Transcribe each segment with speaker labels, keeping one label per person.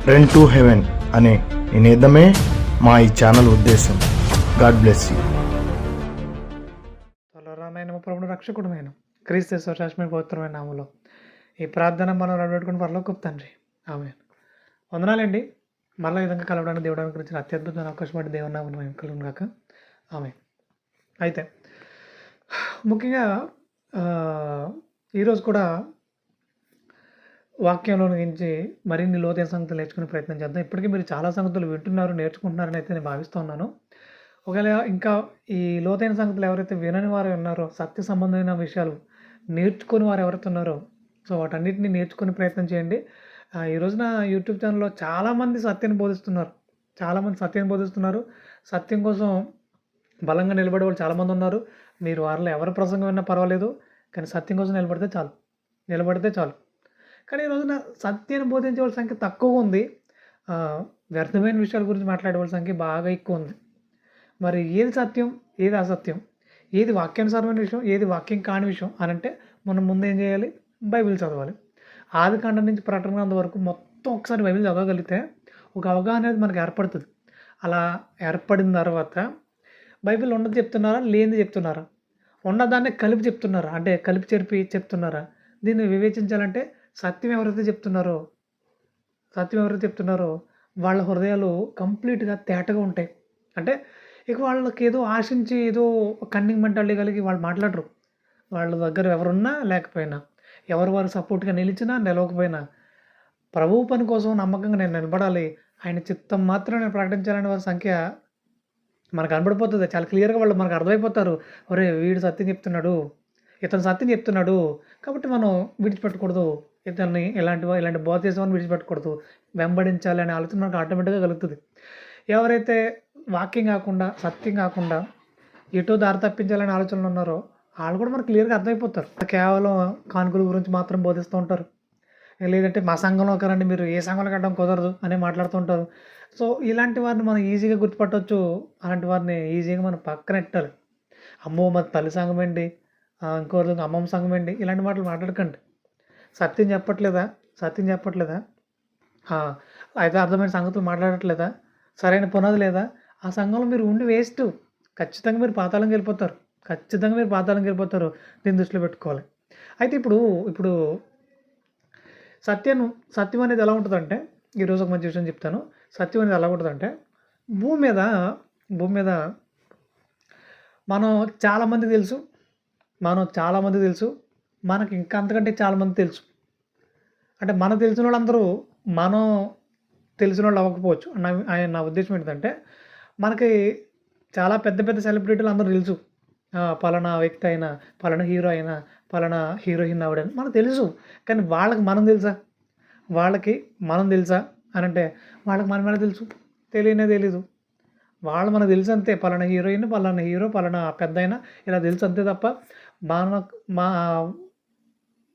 Speaker 1: Friend to heaven అనే నినాదమే మా ఈ ఛానల్ ఉద్దేశం. God bless you.
Speaker 2: త్వరరానైన ప్రభుడు రక్షకుడమైన క్రీస్తు శాశ్వతమైన పవిత్రమైన నామములో ఈ ప్రార్థన మనం నడబెట్టుకుని పరలోకపు తండ్రి, ఆమేన్. వందనాలండి. మరలా ఈ విధంగా కలవడానికి దేవుడు అనుగ్రహించిన అత్యద్భుతమైన అవకాశం బట్టి దేవుని నామమున మేము కలుగును గాక, ఆమేన్. అయితే ముఖ్యంగా ఈరోజు కూడా వాక్యంలో నుంచి మరిన్ని లోతైన సంగతులు నేర్చుకునే ప్రయత్నం చేద్దాం. ఇప్పటికీ మీరు చాలా సంగతులు వింటున్నారు, నేర్చుకుంటున్నారని అయితే నేను భావిస్తూ ఉన్నాను. ఒకవేళ ఇంకా ఈ లోతైన సంగతులు ఎవరైతే వినని వారు ఉన్నారో, సత్య సంబంధమైన విషయాలు నేర్చుకుని వారు ఎవరైతే ఉన్నారో, సో వాటన్నిటిని నేర్చుకునే ప్రయత్నం చేయండి. ఈ రోజున యూట్యూబ్ ఛానల్లో చాలామంది సత్యాన్ని బోధిస్తున్నారు. సత్యం కోసం బలంగా నిలబడే వాళ్ళు చాలామంది ఉన్నారు. మీరు వారిలో ఎవరి ప్రసంగం విన్నా పర్వాలేదు, కానీ సత్యం కోసం నిలబడితే చాలు. కానీ ఈ రోజున సత్యాన్ని బోధించే వాళ్ళ సంఖ్య తక్కువగా ఉంది. వ్యర్థమైన విషయాల గురించి మాట్లాడే వాళ్ళ సంఖ్య బాగా ఎక్కువ ఉంది. మరి ఏది సత్యం, ఏది అసత్యం, ఏది వాక్యానుసారమైన విషయం, ఏది వాక్యం కాని విషయం అని అంటే మనం ముందు ఏం చేయాలి? బైబిల్ చదవాలి. ఆదికాండం నుంచి ప్రకటన గ్రంథం వరకు మొత్తం ఒకసారి బైబిల్ చదవగలిగితే ఒక అవగాహన అనేది మనకు ఏర్పడుతుంది. అలా ఏర్పడిన తర్వాత బైబిల్ ఉన్నది చెప్తున్నారా, లేనిది చెప్తున్నారా, ఉన్నదాన్ని కలిపి చెప్తున్నారా, అంటే కలిపి చెరిపి చెప్తున్నారా, దీన్ని వివేచించాలంటే సత్యం ఎవరైతే చెప్తున్నారో వాళ్ళ హృదయాలు కంప్లీట్గా తేటగా ఉంటాయి. అంటే ఇక వాళ్ళకి ఏదో ఆశించి ఏదో కన్నింగ్ మెంటాలిటీ కలిగి వాళ్ళు మాట్లాడరు. వాళ్ళ దగ్గర ఎవరున్నా లేకపోయినా, ఎవరు వారు సపోర్ట్గా నిలిచినా నిలవకపోయినా, ప్రభువు పని కోసం నమ్మకంగా నేను నిలబడాలి, ఆయన చిత్తం మాత్రం నేను ప్రకటించాలనే వారి సంఖ్య మనకు కనబడిపోతుంది. చాలా క్లియర్గా వాళ్ళు మనకు అర్థమైపోతారు. ఒరే వీడు సత్యం చెప్తున్నాడు, ఇతను సత్యం చెప్తున్నాడు, కాబట్టి మనం విడిచిపెట్టకూడదు, ఇతన్ని ఇలాంటి బోధ చేసేవాడిని విడిచిపెట్టకూడదు, వెంబడించాలి అనే ఆలోచన మనకు ఆటోమేటిక్గా కలుగుతుంది. ఎవరైతే వాక్యం కాకుండా, సత్యం కాకుండా ఎటో దారి తప్పించాలనే ఆలోచనలు ఉన్నారో వాళ్ళు కూడా మనకు క్లియర్గా అర్థమైపోతారు. కేవలం కానుకల గురించి మాత్రం బోధిస్తూ ఉంటారు, లేదంటే మా సంఘంలో ఒకరండి, మీరు ఏ సంఘంలో కట్టడం కుదరదు అని మాట్లాడుతూ ఉంటారు. సో ఇలాంటి వారిని మనం ఈజీగా గుర్తుపట్టవచ్చు. అలాంటి వారిని ఈజీగా మనం పక్కన పెట్టాలి. అమ్మో మరి తల్లి సంఘం ఏంటి, ఇంకోరు అమ్మమ్మ సంఘం ఏంటి, ఇలాంటి మాటలు మాట్లాడకండి. సత్యం చెప్పట్లేదా, అయితే అర్థమైన సంగతులు మాట్లాడట్లేదా, సరైన పునాది లేదా, ఆ సంఘంలో మీరు ఉండి వేస్ట్. ఖచ్చితంగా మీరు పాతాళంకి వెళ్ళిపోతారు. దీన్ని దృష్టిలో పెట్టుకోవాలి. అయితే ఇప్పుడు సత్యం అనేది ఎలా ఉంటుందంటే, ఈరోజు ఒక మంచి విషయం చెప్తాను. సత్యం అనేది ఎలా ఉంటుందంటే, భూమి మీద మనం చాలామంది తెలుసు, మనకి ఇంకా అంతకంటే చాలామంది తెలుసు. అంటే మనకు తెలిసిన వాళ్ళందరూ మనం తెలిసిన వాళ్ళు అవ్వకపోవచ్చు. నా ఉద్దేశం ఏంటంటే, మనకి చాలా పెద్ద పెద్ద సెలబ్రిటీలు అందరూ తెలుసు. పలానా వ్యక్తి అయినా, పలానా హీరో అయినా, పలానా హీరోయిన్ ఆవిడని మనకు తెలుసు. కానీ వాళ్ళకి మనం తెలుసా అని అంటే, వాళ్ళకి మన మీద తెలుసు, తెలీదు. వాళ్ళు మనకు తెలుసు అంతే. పలానా హీరోయిన్, పలానా హీరో, పలానా పెద్ద అయినా ఇలా తెలుసు అంతే తప్ప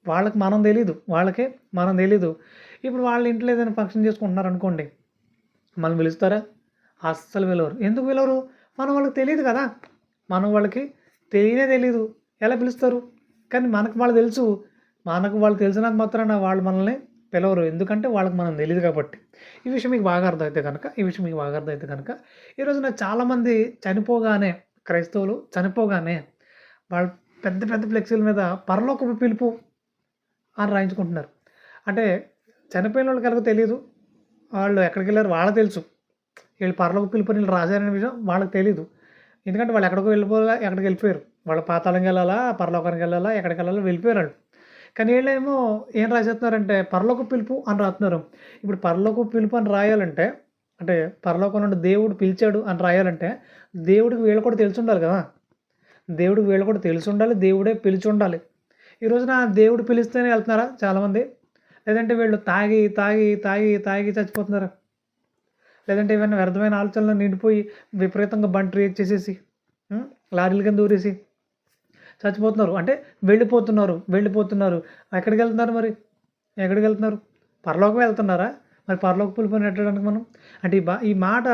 Speaker 2: వాళ్ళకి మనం తెలీదు. ఇప్పుడు వాళ్ళ ఇంట్లో ఏదైనా ఫంక్షన్ చేసుకుంటున్నారు అనుకోండి, మనం పిలుస్తారా? అస్సలు పిలవరు. ఎందుకు పిలవరు? వాళ్ళకి తెలియదు కదా. వాళ్ళకి తెలీదు, ఎలా పిలుస్తారు? కానీ వాళ్ళు తెలుసు. వాళ్ళు తెలిసినంత మాత్రాన వాళ్ళు మనల్ని పిలవరు, ఎందుకంటే వాళ్ళకి మనం తెలియదు కాబట్టి. ఈ విషయం మీకు బాగా అర్థమైతే కనుక ఈ రోజున చాలామంది క్రైస్తవులు చనిపోగానే వాళ్ళు పెద్ద పెద్ద ఫ్లెక్సీల మీద పరలోకపు పిలుపు అని రాయించుకుంటున్నారు. అంటే చనిపోయిన వాళ్ళకి ఎలాగో తెలియదు, వాళ్ళు ఎక్కడికి వెళ్ళారు వాళ్ళకి తెలుసు. వీళ్ళు పరలోక పిలుపు వీళ్ళు రాశారనే విషయం వాళ్ళకి తెలియదు, ఎందుకంటే వాళ్ళు ఎక్కడికి వెళ్ళిపోయారు. వాళ్ళు పాతాళంకి వెళ్ళాలా, పరలోకానికి వెళ్ళాలా, ఎక్కడికి వెళ్ళాలో వెళ్ళిపోయారు వాళ్ళు. కానీ వీళ్ళేమో ఏం రాసేస్తున్నారంటే పరలోక పిలుపు అని రాస్తున్నారు. ఇప్పుడు పరలోక పిలుపు అని రాయాలంటే, అంటే పరలోకం నుండి దేవుడు పిలిచాడు అని రాయాలంటే దేవుడికి వీళ్ళు కూడా తెలిసి ఉండాలి కదా. దేవుడే పిలిచి ఉండాలి. ఈ రోజున దేవుడు పిలిస్తేనే వెళ్తున్నారా చాలామంది? లేదంటే వీళ్ళు తాగి చచ్చిపోతున్నారు? లేదంటే ఏమైనా వ్యర్థమైన ఆలోచనలు నిండిపోయి విపరీతంగా బండి క్రియేట్ చేసేసి లారీల కింద దూరేసి చచ్చిపోతున్నారు? అంటే వెళ్ళిపోతున్నారు. ఎక్కడికి వెళ్తున్నారు? పరలోకం వెళ్తున్నారా? మరి పరలోక పిలుపుని నెట్టడానికి మనం అంటే ఈ మాట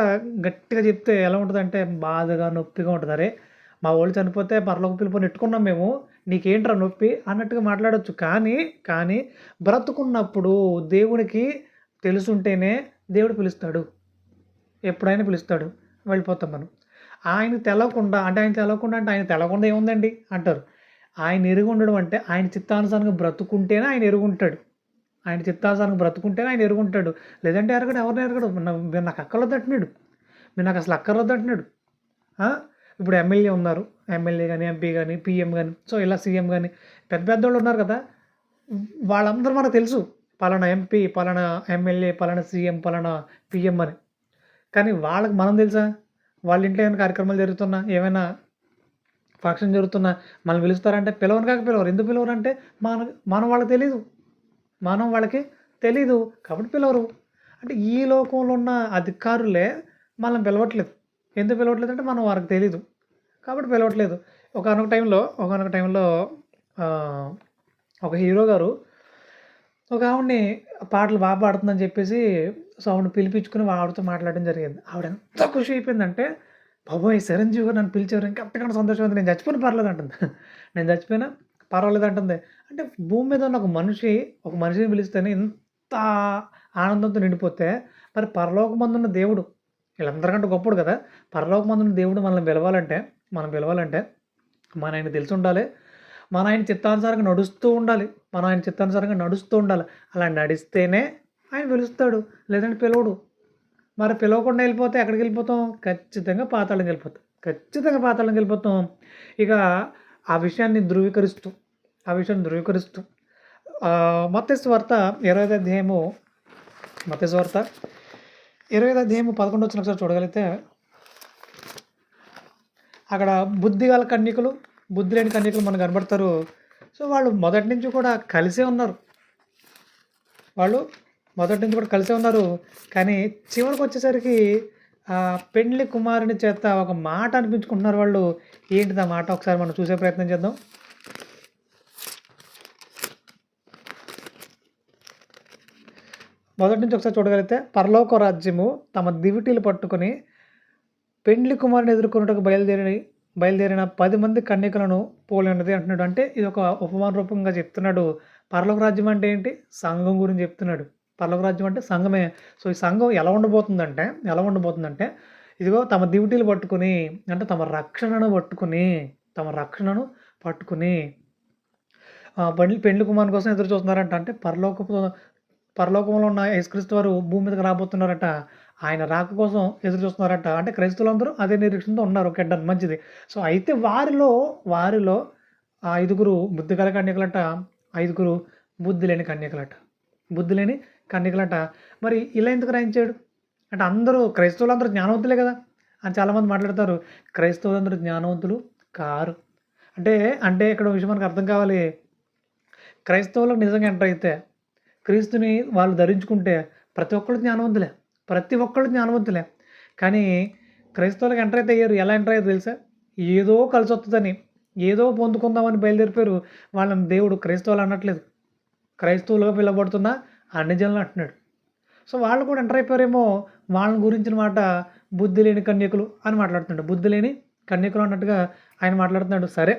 Speaker 2: గట్టిగా చెప్తే ఎలా ఉంటుందంటే బాధగా, నొప్పిగా ఉంటుంది. అరే మా వాళ్ళు చనిపోతే పరలోక పిలుపుని నెట్టుకున్నాం మేము, నీకేంట్రా నొప్పి అన్నట్టుగా మాట్లాడవచ్చు. కానీ బ్రతుకున్నప్పుడు దేవునికి తెలుసుంటేనే దేవుడు పిలుస్తాడు, ఎప్పుడైనా పిలుస్తాడు, వెళ్ళిపోతాం మనం. ఆయనకు తెలవకుండా అంటే ఆయన తెలవకుండా ఏముందండి అంటారు. ఆయన ఎరిగి ఉండడం అంటే ఆయన చిత్తానుసారంగా బ్రతుకుంటేనే ఆయన ఎరుగుంటాడు. ఆయన చిత్తానుసారంగా బ్రతుకుంటేనే ఆయన ఎరుగుంటాడు. లేదంటే ఎరగడు, ఎవరిని ఎరగడు. మీరు నాకు అక్కర్లేదు అంటున్నాడు, మీరు నాకు అసలు అక్కర్లేదు అంటున్నాడు. ఇప్పుడు ఎమ్మెల్యే ఉన్నారు, ఎమ్మెల్యే కానీ, ఎంపీ కానీ, పీఎం కానీ, సో ఇలా సీఎం కానీ పెద్ద పెద్దోళ్ళు ఉన్నారు కదా, వాళ్ళందరూ మనకు తెలుసు. పలానా ఎంపీ, పలానా ఎమ్మెల్యే, పలానా సీఎం, పలానా పీఎం అని. కానీ వాళ్ళకి మనం తెలుసా? వాళ్ళ ఇంట్లో ఏమైనా కార్యక్రమాలు జరుగుతున్నా, ఏమైనా ఫంక్షన్ జరుగుతున్నా మనం పిలుస్తారంటే పిలవను కాక పిలవరు. ఎందుకు పిలవరు అంటే మనం వాళ్ళకి తెలీదు, మనం వాళ్ళకి తెలీదు కాబట్టి పిలవరు. అంటే ఈ లోకంలో ఉన్న అధికారులే మనం పిలవట్లేదు. ఎందుకు పిలవట్లేదు అంటే మనం వారికి తెలీదు కాబట్టి పిలవట్లేదు. ఒకానొక టైంలో ఒక హీరో గారు ఒక ఆవిడని పాటలు బాగా పాడుతుందని చెప్పేసి సో ఆవిడని పిలిపించుకుని ఆవిడతో మాట్లాడడం జరిగింది. ఆవిడ ఎంత ఖుషి అయిపోయిందంటే, బాబోయ్ చిరంజీవి గారు నన్ను పిలిచారు, ఇంకా అంతకన్నా సంతోషం ఉంది, నేను చచ్చిపోయినా పర్లేదు అంటుంది. నేను చచ్చిపోయినా పర్వాలేదు అంటుంది. అంటే భూమి మీద ఉన్న ఒక మనిషిని పిలిస్తేనే ఇంత ఆనందంతో నిండిపోతే మరి పరలోకమందున్న దేవుడు వీళ్ళందరికంటే గొప్పడు కదా. పరలోకమందున్న దేవుడు మనం పిలవాలంటే మన ఆయన తెలిసి ఉండాలి, మన ఆయన చిత్తానుసారంగా నడుస్తూ ఉండాలి. అలా నడిస్తేనే ఆయన పిలుస్తాడు, లేదంటే పిలవడు. మరి పిలవకుండా వెళ్ళిపోతే ఎక్కడికి వెళ్ళిపోతాం? ఖచ్చితంగా పాతాళంకి వెళ్ళిపోతాం. ఇక ఆ విషయాన్ని ధృవీకరిస్తూ మత్తయి సువార్త 20వ అధ్యాయము 11వ వచనం ఒకసారి చూడగలిగితే, అక్కడ బుద్ధి లేని కన్యకులు మనకు కనబడతారు. సో వాళ్ళు మొదటి నుంచి కూడా కలిసే ఉన్నారు. కానీ చివరికి వచ్చేసరికి పెండ్లి కుమారుని చేత ఒక మాట అనిపించుకుంటున్నారు వాళ్ళు. ఏంటిది ఆ మాట? ఒకసారి మనం చూసే ప్రయత్నం చేద్దాం. మొదటి నుంచి ఒకసారి చూడగలిగితే, పరలోక రాజ్యము తమ దివిటీలు పట్టుకొని పెండ్లి కుమారుని ఎదుర్కొన్నట్టుకు బయలుదేరిన 10 మంది కన్యకలను పోలి ఉన్నది అంటున్నాడు. అంటే ఇది ఒక ఉపమాన రూపంగా చెప్తున్నాడు. పరలోక రాజ్యం అంటే ఏంటి? సంఘం గురించి చెప్తున్నాడు. పరలోక రాజ్యం అంటే సంఘమే. సో ఈ సంఘం ఎలా ఉండబోతుందంటే ఇదిగో తమ దివిటీలు పట్టుకుని, అంటే తమ రక్షణను పట్టుకుని పెండ్లి కుమారుని కోసం ఎదురు చూస్తున్నారంట. అంటే పరలోకంలో ఉన్న యేసుక్రీస్తు వారు భూమి మీదకి రాబోతున్నారట. ఆయన రాక కోసం ఎదురు చూస్తున్నారట. అంటే క్రైస్తవులందరూ అదే నిరీక్షణతో ఉన్నారు. ఓకే డన్, మంచిది. సో అయితే వారిలో 5 బుద్ధి గల కన్యకలట, 5 బుద్ధి లేని కన్యకలట. మరి ఇలా ఎందుకు రాయించాడు అంటే క్రైస్తవులందరూ జ్ఞానవంతులే కదా అని చాలామంది మాట్లాడతారు. క్రైస్తవులందరూ జ్ఞానవంతులు కారు. అంటే ఇక్కడ విషయం మనకు అర్థం కావాలి. క్రైస్తవులకు నిజంగా ఎంటర్ అయితే, క్రీస్తుని వాళ్ళు ధరించుకుంటే ప్రతి ఒక్కళ్ళు జ్ఞానవంతులే. కానీ క్రైస్తవులకు ఎంటర్ అయితే అయ్యారు. ఎలా ఎంటర్ అయ్యారు తెలుసా? ఏదో కలిసి వస్తుందని, ఏదో పొందుకుందామని బయలుదేరిపోయారు. వాళ్ళని దేవుడు క్రైస్తవులు అనట్లేదు, క్రైస్తవులుగా పిలవబడుతున్న అన్ని జనులు అంటున్నాడు. సో వాళ్ళు కూడా ఎంటర్ అయిపోయారేమో. వాళ్ళని గురించిన మాట బుద్ధి లేని కన్యకులు అని మాట్లాడుతున్నాడు. బుద్ధి లేని కన్యకులు అన్నట్టుగా ఆయన మాట్లాడుతున్నాడు. సరే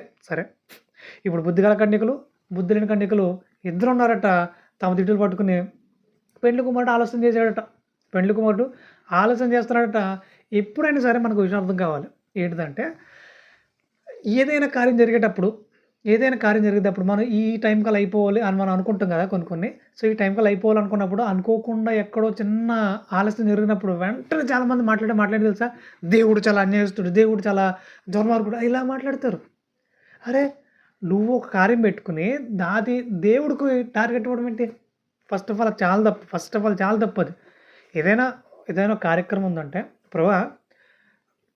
Speaker 2: ఇప్పుడు బుద్ధి గల కన్యకులు, బుద్ధి లేని కన్యకులు ఇద్దరు ఉన్నారట. తమ దిట్టులు పట్టుకుని పెండ్లి కుమారుడు ఆలోచన చేస్తున్నాడట. ఎప్పుడైనా సరే మనకు విషయం అర్థం కావాలి. ఏంటిదంటే ఏదైనా కార్యం జరిగేటప్పుడు మనం ఈ టైం కల్లా అయిపోవాలి అని మనం అనుకుంటాం కదా కొన్ని. సో ఈ టైం కల్లా అయిపోవాలి అనుకున్నప్పుడు అనుకోకుండా ఎక్కడో చిన్న ఆలస్యం జరిగినప్పుడు వెంటనే చాలామంది మాట్లాడి తెలుసా, దేవుడు చాలా అన్యాయస్తుడు, దేవుడు చాలా దుర్మార్గుడు ఇలా మాట్లాడతారు. అరే నువ్వు ఒక కార్యం పెట్టుకుని దాది దేవుడికి టార్గెట్ ఇవ్వడం ఏంటి? ఫస్ట్ ఆఫ్ ఆల్ చాలా తప్పు అది. ఏదైనా కార్యక్రమం ఉందంటే, ప్రభా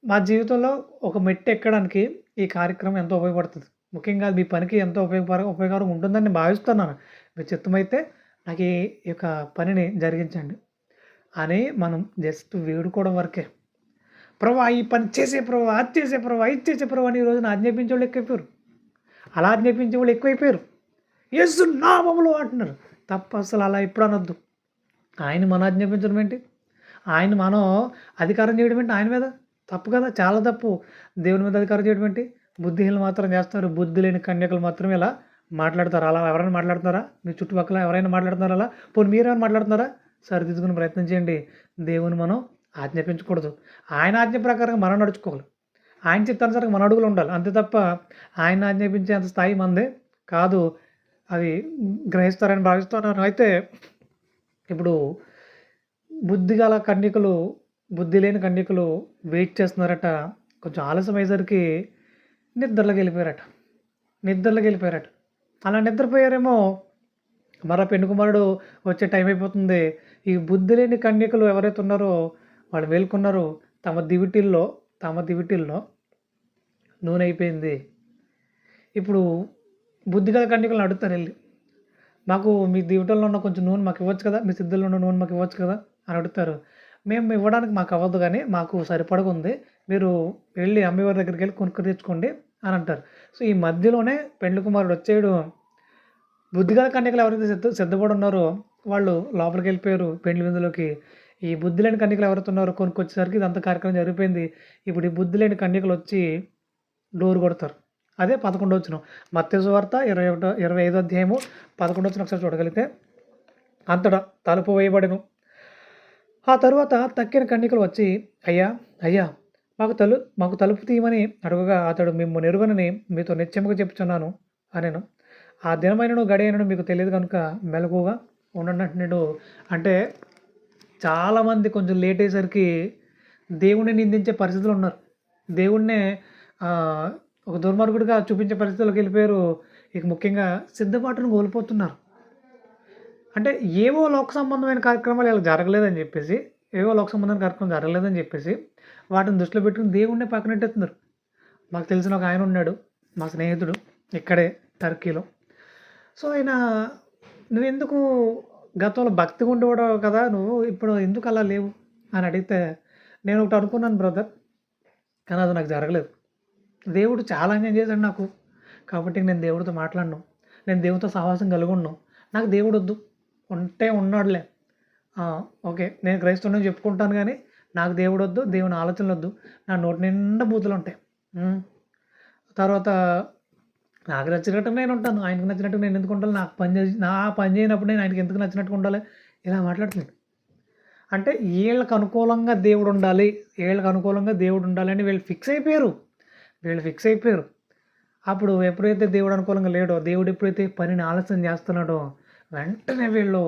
Speaker 2: మా జీవితంలో ఒక మెట్టు ఎక్కడానికి ఈ కార్యక్రమం ఎంతో ఉపయోగపడుతుంది, ముఖ్యంగా మీ పనికి ఎంతో ఉపయోగకరం ఉంటుందని నేను భావిస్తున్నాను. మీ చిత్తమైతే నాకు ఈ యొక్క పనిని జరిగించండి అని మనం జస్ట్ వేడుకోవడం వరకే. ప్రభా ఈ పని చేసే ప్రభా, అది చేసే ప్రభా, ఇది చేసే ప్రభా అని ఈరోజు ఆజ్ఞాపించే వాళ్ళు ఎక్కువైపోయారు. అలా ఆజ్ఞాపించే వాళ్ళు ఎక్కువైపోయారు. యేసు నామములో అంటున్నారు. తప్పు, అసలు అలా ఎప్పుడు అనొద్దు. ఆయన మనం ఆజ్ఞాపించడం ఏంటి? ఆయన మనం అధికారం చేయడం ఏంటి ఆయన మీద? తప్పు కదా, చాలా తప్పు. దేవుని మీద అధికారం చేయడం ఏంటి? బుద్ధిహీనులు మాత్రం చేస్తారు. బుద్ధి లేని కన్యకలు మాత్రం ఇలా మాట్లాడతారు. అలా ఎవరైనా మాట్లాడుతున్నారా? మీ చుట్టుపక్కల ఎవరైనా మాట్లాడుతున్నారా? అలా పోనీ మీరేమైనా మాట్లాడుతున్నారా? సరిదిద్దుకునే ప్రయత్నం చేయండి. దేవుని మనం ఆజ్ఞాపించకూడదు. ఆయన ఆజ్ఞ ప్రకారంగా మనం నడుచుకోవాలి. ఆయన చిత్తానుసారంగా మన అడుగులు ఉండాలి. అంతే తప్ప ఆయన ఆజ్ఞాపించేంత స్థాయి మనది కాదు. అది గ్రహిస్తారని భావిస్తున్నాను. అయితే ఇప్పుడు బుద్ధిగల కన్యకలు, బుద్ధి లేని కన్యకలు వెయిట్ చేస్తున్నారట. కొంచెం ఆలస్యం అయ్యేసరికి నిద్రలోకి వెళ్ళిపోయారట. అలా నిద్రపోయారేమో. మరో పెళ్లి కుమారుడు వచ్చే టైం అయిపోతుంది. ఈ బుద్ధి లేని కన్యకలు ఎవరైతే ఉన్నారో వాళ్ళు మేల్కొన్నారు. తమ దివిటీల్లో నూనె అయిపోయింది. ఇప్పుడు బుద్ధిగల కన్యకలను అడుగుతారు వెళ్ళి, మాకు మీ దివిటల్లో ఉన్న కొంచెం నూనె మాకు ఇవ్వచ్చు కదా, మీ సిద్ధుల్లో ఉన్న నూనె మాకు ఇవ్వచ్చు కదా అని అడుగుతారు. మేము ఇవ్వడానికి మాకు అవ్వదు, కానీ మాకు సరిపడగుంది, మీరు వెళ్ళి అమ్మేవారి దగ్గరికి వెళ్ళి కొనుక్కు తెచ్చుకోండి అని అంటారు. సో ఈ మధ్యలోనే పెండ్లి కుమారుడు వచ్చేయడు. బుద్ధిగల కన్యకలు ఎవరైతే సిద్ధపడి ఉన్నారో వాళ్ళు లోపలికి వెళ్ళిపోయారు పెండ్లి విందులోకి. ఈ బుద్ధి లేని కన్యకలు ఎవరైతే ఉన్నారో కొనుక్కొచ్చేసరికి ఇదంతా కార్యక్రమం జరిగిపోయింది. ఇప్పుడు ఈ బుద్ధి లేని కన్యకలు వచ్చి డోర్ కొడతారు. అదే 11వ వచనం, మత్తయి సువార్త 25వ అధ్యాయము 11వ వచనం ఒకసారి చూడగలిగితే, అంతటా తలుపు వేయబడెను. ఆ తరువాత తక్కిన కన్యకలు వచ్చి, అయ్యా అయ్యా మాకు తలుపు తీయమని అడుగగా, అతడు మిమ్ము నెరుగనని మీతో నిశ్చయముగా చెప్పుచున్నాను అనెను. ఆ దినమైనను గడియైనను మీకు తెలియదు కనుక మెలకువగా ఉండండి అంటున్నాడు. అంటే చాలామంది కొంచెం లేట్ అయ్యేసరికి దేవుణ్ణి నిందించే పరిస్థితులు ఉన్నారు. దేవుణ్ణే ఒక దుర్మార్గుడిగా చూపించే పరిస్థితుల్లోకి వెళ్ళిపోయారు. ఇక ముఖ్యంగా సిద్ధపాటును కోల్పోతున్నారు. అంటే ఏవో లోక సంబంధమైన కార్యక్రమాలు ఇలా జరగలేదని చెప్పేసి వాటిని దృష్టిలో పెట్టుకుని దేవుణ్ణి పక్కనెట్టేస్తున్నారు. మాకు తెలిసిన ఒక ఆయన ఉన్నాడు, మా స్నేహితుడు, ఇక్కడే టర్కీలో. సో ఆయన, నువ్వెందుకు గతంలో భక్తిగా ఉండేవాడు కదా, నువ్వు ఇప్పుడు ఎందుకు అలా లేవు అని అడిగితే, నేను ఒకటి అనుకున్నాను బ్రదర్, కానీ అది నాకు జరగలేదు. దేవుడు చాలా అన్యాయం చేశాడు నాకు, కాబట్టి నేను దేవుడితో మాట్లాడను, నేను దేవుడితో సహవాసం కలిగి ఉన్నాను. నాకు దేవుడు వద్దు, ఉంటే ఉన్నాడులే, ఓకే నేను క్రైస్తవుని చెప్పుకుంటాను, కానీ నాకు దేవుడు వద్దు, దేవుని ఆలోచనలు వద్దు. నా నోటి నిండా బూతులు ఉంటాయి. తర్వాత నాకు నచ్చినట్టు నేను ఉంటాను, ఆయనకు నచ్చినట్టు నేను ఎందుకు ఉండాలి, నా పని చేయనప్పుడు నేను ఆయనకి ఎందుకు నచ్చినట్టుగా ఉండాలి, ఇలా మాట్లాడుతున్నాడు. అంటే వీళ్ళకి అనుకూలంగా దేవుడు ఉండాలి అని వీళ్ళు ఫిక్స్ అయిపోయారు. అప్పుడు ఎప్పుడైతే దేవుడు అనుకూలంగా లేడో, దేవుడు ఎప్పుడైతే పనిని ఆలస్యం చేస్తున్నాడో, వెంటనే వీళ్ళలో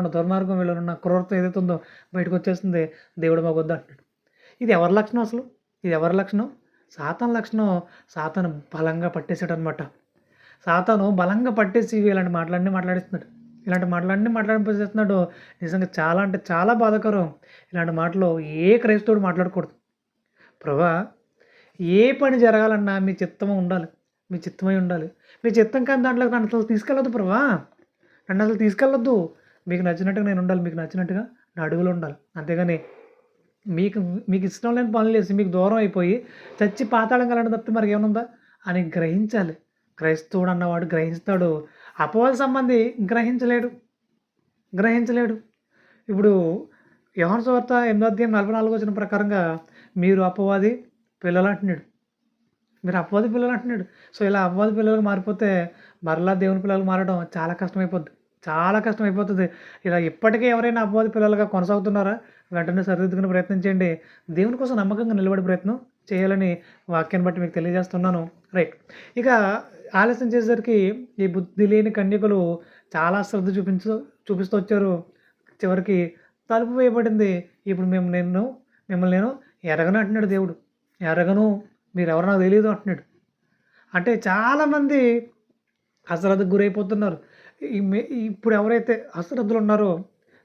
Speaker 2: ఉన్న దుర్మార్గం, వీళ్ళలో ఉన్న క్రూరత్వం ఏదైతే ఉందో బయటకు వచ్చేస్తుంది. దేవుడు మాకు వద్దు అంటున్నాడు. ఇది ఎవరి లక్షణం అసలు? సాతాను లక్షణం. సాతాను బలంగా పట్టేశాడు అనమాట. సాతాను బలంగా పట్టేసి ఇలాంటి మాటలన్నీ మాట్లాడిపోతున్నాడు. నిజంగా చాలా అంటే చాలా బాధాకరం. ఇలాంటి మాటలు ఏ క్రైస్తవుడు మాట్లాడకూడదు. ప్రభా, ఏ పని జరగాలన్నా మీ చిత్తమై ఉండాలి. మీ చిత్తం కానీ దాంట్లో నన్ను అసలు తీసుకెళ్ళొద్దు ప్రభా, మీకు నచ్చినట్టుగా నేను ఉండాలి, మీకు నచ్చినట్టుగా నా అడుగులు ఉండాలి. అంతేగాని మీకు ఇష్టం లేని పనులు చేసి మీకు దూరం అయిపోయి చచ్చి పాతాళం కలంటే తప్పితే మరి ఏమనుందా అని గ్రహించాలి. క్రైస్తవుడు అన్నవాడు గ్రహిస్తాడు. అపవాద సంబంధి గ్రహించలేడు. ఇప్పుడు యోహాను సువార్త 8వ అధ్యాయం 44వ వచనం ప్రకారంగా మీరు అపవాది పిల్లలు అంటున్నాడు. సో ఇలా అపవాది పిల్లలకు మారిపోతే మరలా దేవుని పిల్లలకు మారడం చాలా కష్టమైపోతుంది. ఇలా ఇప్పటికే ఎవరైనా అపవాది పిల్లలుగా కొనసాగుతున్నారా, వెంటనే సరిదిద్దుకునే ప్రయత్నం చేయండి. దేవుని కోసం నమ్మకంగా నిలబడే ప్రయత్నం చేయాలని వాక్యాన్ని బట్టి మీకు తెలియజేస్తున్నాను. రైట్, ఇక ఆలస్యం చేసేసరికి ఈ బుద్ధి లేని కన్యకలు చాలా శ్రద్ధ చూపిస్తూ వచ్చారు. చివరికి తలుపు వేయబడింది. ఇప్పుడు మిమ్మల్ని నేను ఎరగను అంటున్నాడు దేవుడు. ఎరగను, మీరు ఎవరో నాకు తెలియదు అంటున్నాడు. అంటే చాలామంది అశ్రద్ధకు గురైపోతున్నారు. ఇప్పుడు ఎవరైతే అశ్రద్ధలు ఉన్నారో,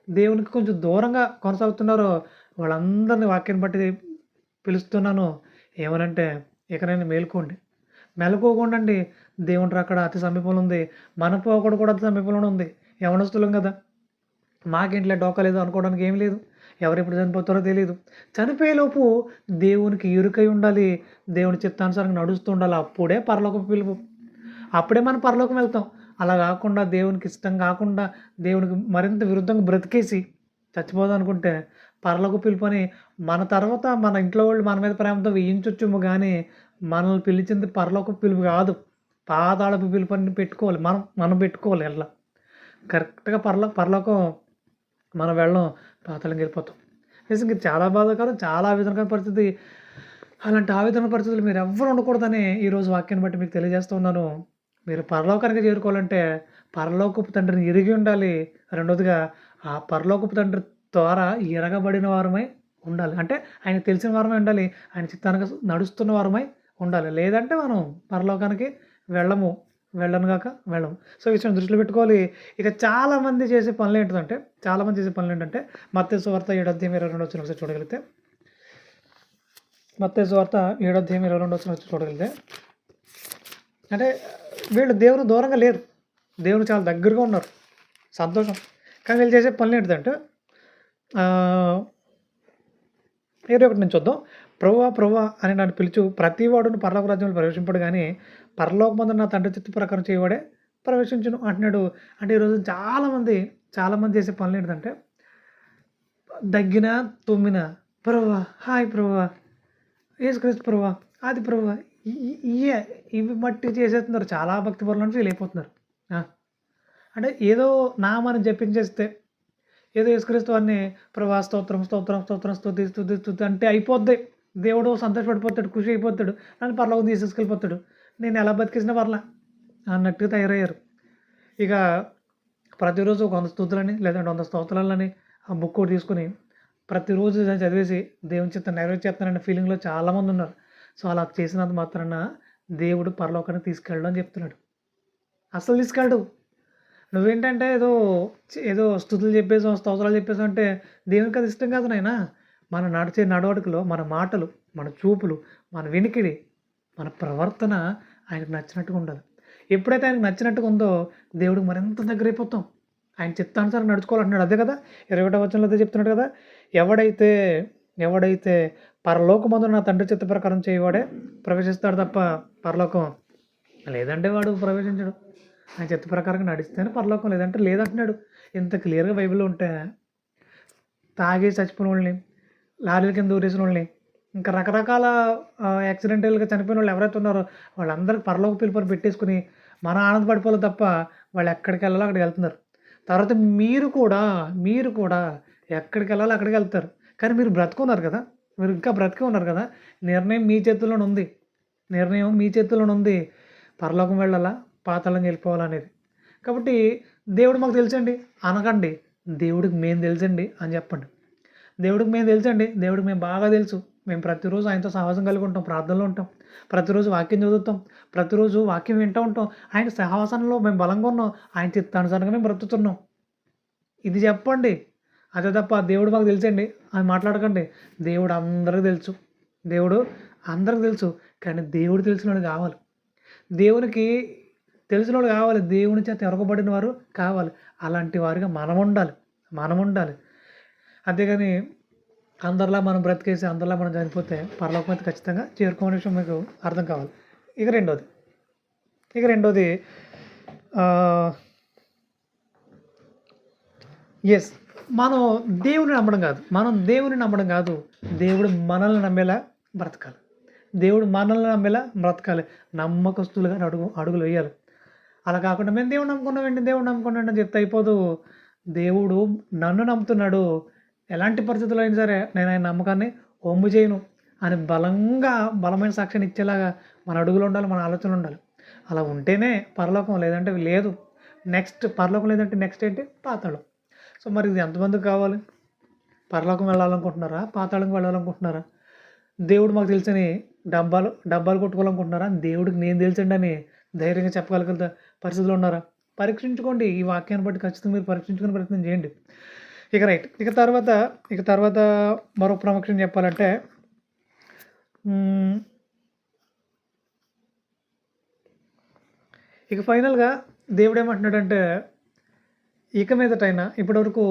Speaker 2: దేవునికి కొంచెం దూరంగా కొనసాగుతున్నారో, వాళ్ళందరినీ వాక్యాన్ని బట్టి పిలుస్తున్నాను. ఏమనంటే, ఇకనైనా మేలుకోకుండా అండి. దేవుని రాకడ అతి సమీపంలో ఉంది. మన పోకడ కూడా అతి సమీపంలోనే ఉంది. యవనస్తులం కదా, మాకేంట్లే డోకా లేదు అనుకోవడానికి ఏం లేదు. ఎవరెప్పుడు చనిపోతారో తెలియదు. చనిపోయేలోపు దేవునికి ఇరుకై ఉండాలి, దేవుని చిత్తానుసారంగా నడుస్తూ ఉండాలి. అప్పుడే పరలోకపు పిలుపు, అప్పుడే మనం పరలోకం వెళ్తాం. అలా కాకుండా దేవునికి ఇష్టం కాకుండా దేవునికి మరింత విరుద్ధంగా బ్రతికేసి చచ్చిపోదాం అనుకుంటే పరలోక పిలుపు అని మన తర్వాత మన ఇంట్లో వాళ్ళు మన మీద ప్రేమతో వేయించొచ్చుము, కానీ మనల్ని పిలిచింది పరలోక పిలుపు కాదు, పాతాళపు పిలుపు అని మనం పెట్టుకోవాలి. ఎలా కరెక్ట్గా పరలోకం మనం వెళ్ళం, పాతాళంకి వెళ్ళిపోతాం. నిజంగా ఇది చాలా బాధాకరం, చాలా ఆవేదనకర పరిస్థితి. అలాంటి ఆవేదన పరిస్థితులు మీరు ఎవ్వరు ఉండకూడదని ఈరోజు వాక్యాన్ని బట్టి మీకు తెలియజేస్తూ ఉన్నాను. మీరు పరలోకానికి చేరుకోవాలంటే పరలోకపు తండ్రిని ఎరిగి ఉండాలి. రెండోదిగా ఆ పరలోకపు తండ్రి ద్వారా ఎరగబడిన వారమై ఉండాలి. అంటే ఆయనకు తెలిసిన వారమై ఉండాలి. ఆయన చిత్తానికి నడుస్తున్న వారమై ఉండాలి. లేదంటే మనం పరలోకానికి వెళ్ళము. వెళ్ళను గాక వెళ్ళము. సో, ఈ విషయం దృష్టిలో పెట్టుకోవాలి. ఇక చాలామంది చేసే పనులేంటిదంటే మత్తయి సువార్త 7:22 ఒకసారి చూడగలిగితే, మత్తయి సువార్త 7:22 చూడగలిగితే, అంటే వీళ్ళు దేవుని దూరంగా లేరు, దేవుని చాలా దగ్గరగా ఉన్నారు, సంతోషం. కానీ వీళ్ళు చేసే పనులు ఏంటిదంటే 21 నుంచి చూద్దాం. ప్రభువా ప్రభువా అని నన్ను పిలుచు ప్రతి వాడును పరలోక రాజ్యంలో ప్రవేశింపడు, కానీ పరలోకమందు నా తండ్రి చిత్త ప్రకారం చేయవాడే ప్రవేశించును అంటున్నాడు. అంటే ఈరోజు చాలామంది చేసే పనులు ఏంటంటే దగ్గిన తుమ్మిన ప్రభువా, హాయ్ ప్రభువా, యేసుక్రీస్తు ప్రభువా, అది ప్రభువా, ఇవి మట్టి చేసేస్తున్నారు. చాలా భక్తి పరులను ఫీల్ అయిపోతున్నారు. అంటే ఏదో నామాన్ని జపించేస్తే, ఏదో యేసుక్రీస్తు వారిని ప్రభా స్తోత్రం స్తోత్రం స్తోత్రం స్తుతి స్తుతి స్తుతి అంటే అయిపోద్ది. దేవుడు సంతోషపడిపోతాడు, ఖుషి అయిపోతాడు, నన్ను పరలోకం తీసుకెళ్ళిపోతాడు, నేను ఎలా బతికేసినా పర్లా అన్నట్టుగా తయారయ్యారు. ఇక ప్రతిరోజు 100 స్తుతులని లేదంటే 100 స్తోత్రాలని ఆ బుక్ ఒకటి తీసుకుని ప్రతిరోజు చదివేసి దేవుని చిత్తం నెరవేర్చేస్తానన్న ఫీలింగ్లో చాలామంది ఉన్నారు. సో, అలా చేసినంత మాత్రాన దేవుడు పరలోకానికి తీసుకెళ్ళడం అని చెప్తున్నాడు. అసలు తీసుకెళ్ళడు. నువ్వేంటంటే ఏదో స్తుతులు చెప్పేసాం, స్తోత్రాలు చెప్పేసాం అంటే దేవునికి అది ఇష్టం కాదు నాయనా. మన నడిచే నడవడికలో మన మాటలు, మన చూపులు, మన వినికిడి, మన ప్రవర్తన ఆయనకు నచ్చినట్టుగా ఉండాలి. ఎప్పుడైతే ఆయనకు నచ్చినట్టుగా ఉందో దేవుడికి మరింత దగ్గర అయిపోతాం. ఆయన చిత్తానుసారం నడుచుకోవాలంటున్నాడు. అదే కదా 21వ వచనంలో అదే చెప్తున్నాడు కదా, ఎవడైతే పరలోకమందు నా తండ్రి చిత్త ప్రకారం చేయవాడే ప్రవేశిస్తాడు తప్ప పరలోకం, లేదంటే వాడు ప్రవేశించడు. ఆయన చిత్త ప్రకారంగా నడిస్తేనే పరలోకం, లేదంటే లేదంటున్నాడు. ఇంత క్లియర్గా బైబిల్లో ఉంటే తాగి చచ్చిపోయిన వాళ్ళని, లారీల కింద ఊరేసిన వాళ్ళని, ఇంకా రకరకాల యాక్సిడెంటల్గా చనిపోయిన వాళ్ళు ఎవరైతే ఉన్నారో వాళ్ళందరికీ పరలోక పిలుపుని పెట్టేసుకుని మనం ఆనందపడిపోవాలి తప్ప వాళ్ళు ఎక్కడికి వెళ్ళాలో అక్కడికి వెళ్తున్నారు. తర్వాత మీరు కూడా ఎక్కడికి వెళ్ళాలో అక్కడికి వెళ్తారు. కానీ మీరు బ్రతుకున్నారు కదా, మీరు ఇంకా బ్రతికే ఉన్నారు కదా, నిర్ణయం మీ చేతుల్లోనే ఉంది. పరలోకం వెళ్ళాలా, పాతాళం వెళ్ళిపోవాలనేది. కాబట్టి దేవుడు మాకు తెలుసండి అనకండి, దేవుడికి మేము తెలుసండి అని చెప్పండి. దేవుడికి మేము తెలుసండి, దేవుడికి మేము బాగా తెలుసు. మేము ప్రతిరోజు ఆయనతో సహవాసం కలిగి ఉంటాం, ప్రార్థనలో ఉంటాం, ప్రతిరోజు వాక్యం చదువుతాం, ప్రతిరోజు వాక్యం వింటూ ఉంటాం. ఆయన సహవాసంలో మేము బలంగా ఉన్నాం, ఆయన చిత్తానుసారంగా మేము బ్రతుకుతున్నాం. ఇది చెప్పండి. అదే తప్ప దేవుడు మాకు తెలుసండి అని మాట్లాడకండి. దేవుడు అందరికీ తెలుసు, కానీ దేవుడు తెలిసినోడు కావాలి, దేవునికి తెలిసినోడు కావాలి, దేవుని చేత ఎరగబడిన వారు కావాలి. అలాంటి వారిగా మనం ఉండాలి. అంతేగాని అందరిలా మనం బ్రతికేసి అందరిలా మనం చనిపోతే పరలోకం అయితే ఖచ్చితంగా చేరుకోవడం విషయం మీకు అర్థం కావాలి. ఇక రెండోది మనం దేవుని నమ్మడం కాదు, దేవుడు మనల్ని నమ్మేలా బ్రతకాలి. నమ్మకస్తులుగా అడుగులు వేయాలి. అలా కాకుండా మేము దేవుడు నమ్ముకున్నామండి అని చెప్తే అయిపోదు. దేవుడు నన్ను నమ్ముతున్నాడు, ఎలాంటి పరిస్థితుల్లో అయినా సరే నేను ఆయన నమ్మకాన్ని ఒమ్ము చేయను అని బలమైన సాక్ష్యాన్ని ఇచ్చేలాగా మన అడుగులు ఉండాలి, మన ఆలోచనలు ఉండాలి. అలా ఉంటేనే పరలోకం, లేదంటే లేదు. పరలోకం లేదంటే నెక్స్ట్ ఏంటి? పాతాళం. సో, మరి ఇది ఎంతమందికి కావాలి? పరలోకం వెళ్ళాలనుకుంటున్నారా, పాతాళంకి వెళ్ళాలనుకుంటున్నారా? దేవుడు మాకు తెలుసని డబ్బాలు కొట్టుకోవాలనుకుంటున్నారా? దేవుడికి నేను తెలుసండి అని ధైర్యంగా చెప్పగలిగిన పరిస్థితులు ఉన్నారా? పరీక్షించుకోండి. ఈ వాక్యాన్ని బట్టి ఖచ్చితంగా మీరు పరీక్షించుకునే ప్రయత్నం చేయండి. ఇక తర్వాత మరో ప్రాముఖ్యం చెప్పాలంటే, ఇక ఫైనల్గా దేవుడు ఏమంటున్నాడంటే, ఇక మీదటైనా ఇప్పటివరకు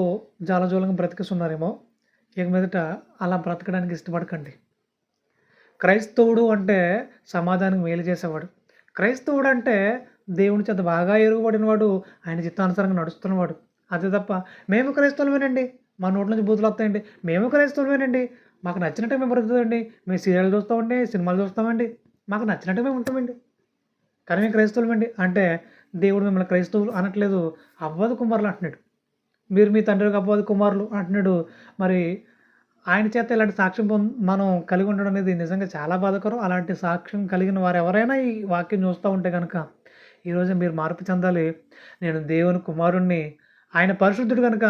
Speaker 2: జాలజోలంగా బ్రతికిస్తున్నారేమో, ఇక మీదట అలా బ్రతకడానికి ఇష్టపడకండి. క్రైస్తవుడు అంటే సమాజానికి మేలు చేసేవాడు. క్రైస్తవుడు అంటే దేవుని చేత బాగా ఎరుగుబడినవాడు, ఆయన చిత్తానుసారంగా నడుస్తున్నవాడు. అదే తప్ప మేము క్రైస్తవులమేనండి, మా నోట్ల నుంచి బూతులు వస్తాయండి, మేము క్రైస్తవులమేనండి, మాకు నచ్చినట్టు మేము బ్రతుకుతామండి, మేము సీరియల్ చూస్తామండి, సినిమాలు చూస్తామండి, మాకు నచ్చినట్టు మేము ఉంటామండి, కానీ మేము క్రైస్తవులమండి అంటే దేవుడు మిమ్మల్ని క్రైస్తవులు అనట్లేదు, అవ్వదు కుమారులు అంటున్నాడు. మీరు మీ తండ్రి అపవాది కుమారులు అంటున్నాడు. మరి ఆయన చేత ఇలాంటి సాక్ష్యం మనం కలిగి ఉండడం అనేది నిజంగా చాలా బాధాకరం. అలాంటి సాక్ష్యం కలిగిన వారు ఎవరైనా ఈ వాక్యం చూస్తూ ఉంటే కనుక ఈరోజు మీరు మార్పు చెందాలి. నేను దేవుని కుమారుణ్ణి, ఆయన పరిశుద్ధుడు కనుక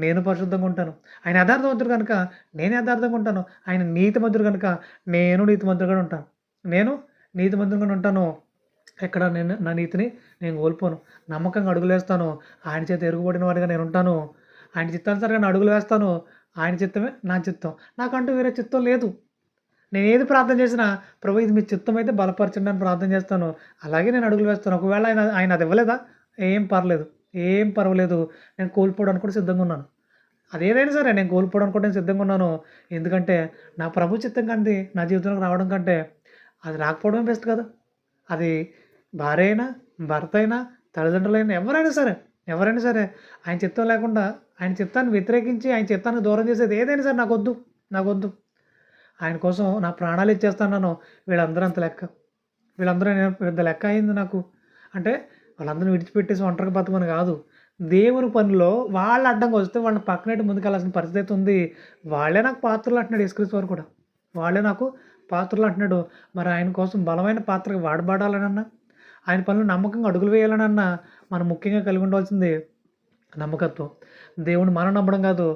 Speaker 2: నేను పరిశుద్ధంగా ఉంటాను, ఆయన యథార్థవంతుడు కనుక నేను యథార్థంగా ఉంటాను, ఆయన నీతిమంతుడు కనుక నేను నీతిమంతుడుగా ఉంటాను, నేను నీతిమంతుడుగా ఉంటాను. ఎక్కడ నేను నా నీతిని నేను కోల్పోను, నమ్మకంగా అడుగులు వేస్తాను, ఆయన చేత ఎరుగుబడిన వాడిగా నేను ఉంటాను, ఆయన చిత్తానుసారంగా నేను అడుగులు వేస్తాను, ఆయన చిత్తమే నా చిత్తం, నాకంటూ వేరే చిత్తం లేదు. నేను ఏది ప్రార్థన చేసినా ప్రభు ఇది మీ చిత్తం అయితే బలపరచండి అని ప్రార్థన చేస్తాను, అలాగే నేను అడుగులు వేస్తాను. ఒకవేళ ఆయన అది ఇవ్వలేదా, ఏం పర్వాలేదు, నేను కోల్పోవడానికి కూడా సిద్ధంగా ఉన్నాను. అదేదైనా సరే నేను కోల్పోవడానికి కూడా నేను సిద్ధంగా ఉన్నాను. ఎందుకంటే నా ప్రభు చిత్తం కంటే నా జీవితంలోకి రావడం కంటే అది రాకపోవడమే బెస్ట్ కదా. అది భార్య అయినా, భర్త అయినా, తల్లిదండ్రులైనా, ఎవరైనా సరే ఆయన చిత్తం లేకుండా, ఆయన చిత్తాన్ని వ్యతిరేకించి ఆయన చిత్తాన్ని దూరం చేసేది ఏదైనా సరే నాకొద్దు. ఆయన కోసం నా ప్రాణాలు ఇచ్చేస్తాను. వీళ్ళందరూ అంత లెక్క, పెద్ద లెక్క అయింది నాకు. అంటే వాళ్ళందరూ విడిచిపెట్టేసి ఒంటరిగా బతకమని కాదు, దేవుని పనిలో వాళ్ళు అడ్డంగా వస్తే వాళ్ళని పక్కనట్టు ముందుకెళ్ళాల్సిన పరిస్థితి ఉంది. వాళ్ళే నాకు పాత్రలు అంటున్నాడు యేసుక్రీస్తు వారు కూడా, వాళ్ళే నాకు పాత్రలు అంటున్నాడు. మరి ఆయన కోసం బలమైన పాత్రగా వాడబడాలనన్నా, ఆయన పనులు నమ్మకంగా అడుగులు వేయాలనన్నా మనం ముఖ్యంగా కలిగి ఉండవలసింది నమ్మకత్వం. దేవుడు మనం నమ్మడం కాదు,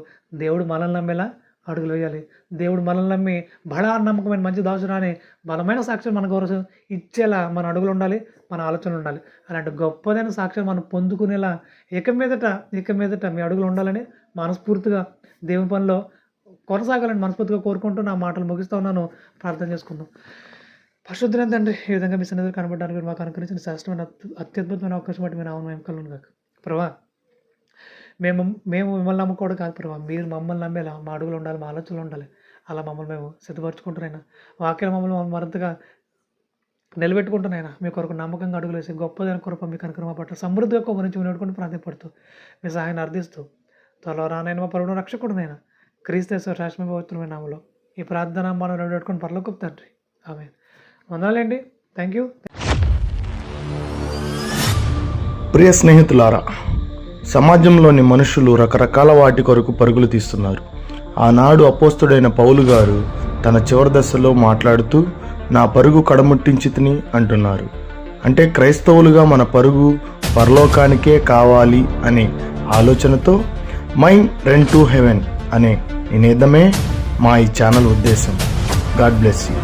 Speaker 2: దేవుడు మనల్ని నమ్మేలా అడుగులు వేయాలి. దేవుడు మనల్ని నమ్మి బడా నమ్మకమైన మంచి దాసుడు అని బలమైన సాక్ష్యం మన కోసం ఇచ్చేలా మన అడుగులు ఉండాలి, మన ఆలోచనలు ఉండాలి. అలాంటి గొప్పదైన సాక్ష్యం మనం పొందుకునేలా ఇక మీదట మీ అడుగులు ఉండాలని మనస్ఫూర్తిగా దేవుని పనిలో కొనసాగాలని మనస్ఫూర్తిగా కోరుకుంటూ నా మాటలు ముగిస్తూ ఉన్నాను. ప్రార్థన చేసుకుందాం. పరిశుద్ధులైన తండ్రి, ఈ విధంగా మీ సన్నిధిలో కనబడడానికి మీరు మాకు అనుకరించిన శ్రేష్టమైన అత్యద్భుతమైన అవకాశం బట్టి మీ నామం కలుగును కాక. ప్రభా, మేము మిమ్మల్ని నమ్ముకోవడం కాదు ప్రభా, మీరు మమ్మల్ని నమ్మేలా మా అడుగులు ఉండాలి, మా ఆలోచనలు ఉండాలి. అలా మమ్మల్ని మేము సిద్ధపరచుకుంటున్నాయినా, వాక్యం మమ్మల్ని మరింతగా నిలబెట్టుకుంటున్నాయినా, మీ కొరకు నమ్మకంగా అడుగులు వేసి గొప్పదైన కృప మీ కనుక పట్ల సమృద్ధిగా గురించి వినోడుకుంటూ ప్రాధాన్యపడుతూ మీ సహాయాన్ని అర్థిస్తూ త్వరలో రానైనా మా పరుగును రక్షకుడునైనా క్రీస్తు శ్రేష్టమైన పవిత్రమైన నామములో ఈ ప్రార్థన మనం నిలబెట్టుకుని పరలోకపు తండ్రి, ఆమేన్. వందనాలండి. Thank you.
Speaker 1: ప్రియ స్నేహితులారా, సమాజంలోని మనుషులు రకరకాల వాటి కొరకు పరుగులు తీస్తున్నారు. ఆనాడు అపోస్తుడైన పౌలు గారు తన చివరి దశలో మాట్లాడుతూ నా పరుగు కడముట్టించితిని అంటున్నారు. అంటే క్రైస్తవులుగా మన పరుగు పరలోకానికే కావాలి అనే ఆలోచనతో మైండ్ రన్ టు హెవెన్ అనే నినాదమే మా ఈ ఛానల్ ఉద్దేశం. God bless you.